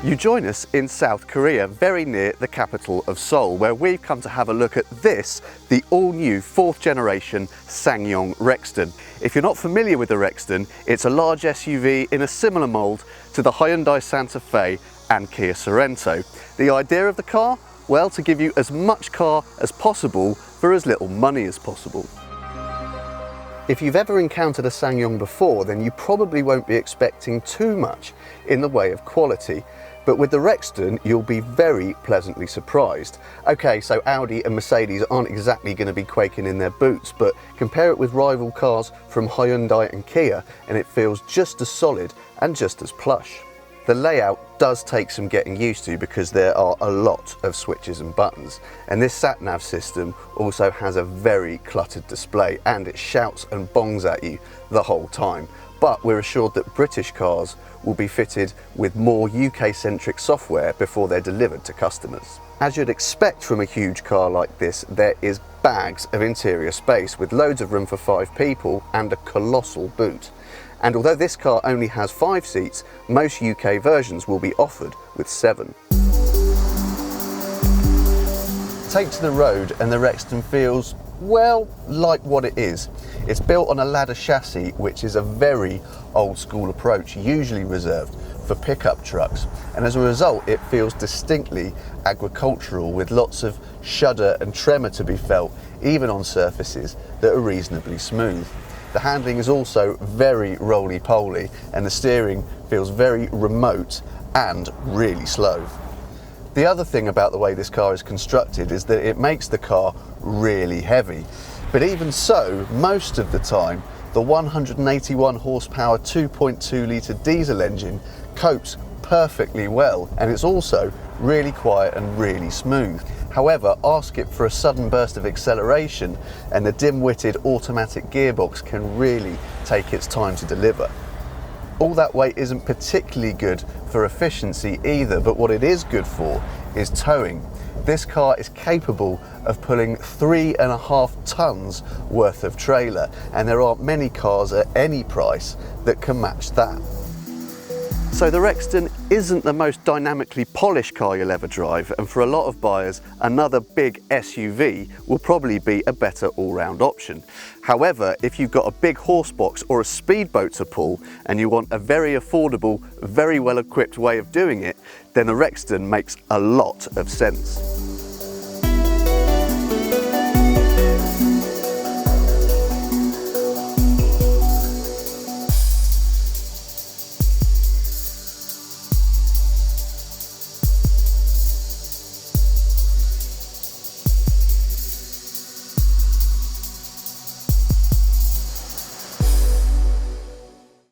You join us in South Korea, very near the capital of Seoul, where we've come to have a look at this, the all-new 4th generation Ssangyong Rexton. If you're not familiar with the Rexton, it's a large SUV in a similar mould to the Hyundai Santa Fe and Kia Sorento. The idea of the car? Well, to give you as much car as possible for as little money as possible. If you've ever encountered a Ssangyong before, then you probably won't be expecting too much in the way of quality. But with the Rexton, you'll be very pleasantly surprised. Okay, so Audi and Mercedes aren't exactly going to be quaking in their boots, but compare it with rival cars from Hyundai and Kia, and it feels just as solid and just as plush. The layout does take some getting used to because there are a lot of switches and buttons, and this sat-nav system also has a very cluttered display, and it shouts and bongs at you the whole time. But we're assured that British cars will be fitted with more UK-centric software before they're delivered to customers. As you'd expect from a huge car like this, there is bags of interior space with loads of room for 5 people and a colossal boot. And although this car only has 5 seats, most UK versions will be offered with 7. Take to the road and the Rexton feels, well, like what it is. It's built on a ladder chassis, which is a very old school approach, usually reserved for pickup trucks. And as a result, it feels distinctly agricultural, with lots of shudder and tremor to be felt, even on surfaces that are reasonably smooth. The handling is also very roly-poly, and the steering feels very remote and really slow. The other thing about the way this car is constructed is that it makes the car really heavy. But even so, most of the time, the 181 horsepower 2.2 litre diesel engine copes perfectly well, and it's also really quiet and really smooth. However, ask it for a sudden burst of acceleration and the dim-witted automatic gearbox can really take its time to deliver. All that weight isn't particularly good for efficiency either, but what it is good for is towing. This car is capable of pulling 3.5 tons worth of trailer, and there aren't many cars at any price that can match that. So the Rexton isn't the most dynamically polished car you'll ever drive, and for a lot of buyers, another big SUV will probably be a better all-round option. However, if you've got a big horse box or a speedboat to pull and you want a very affordable, very well-equipped way of doing it, then the Rexton makes a lot of sense.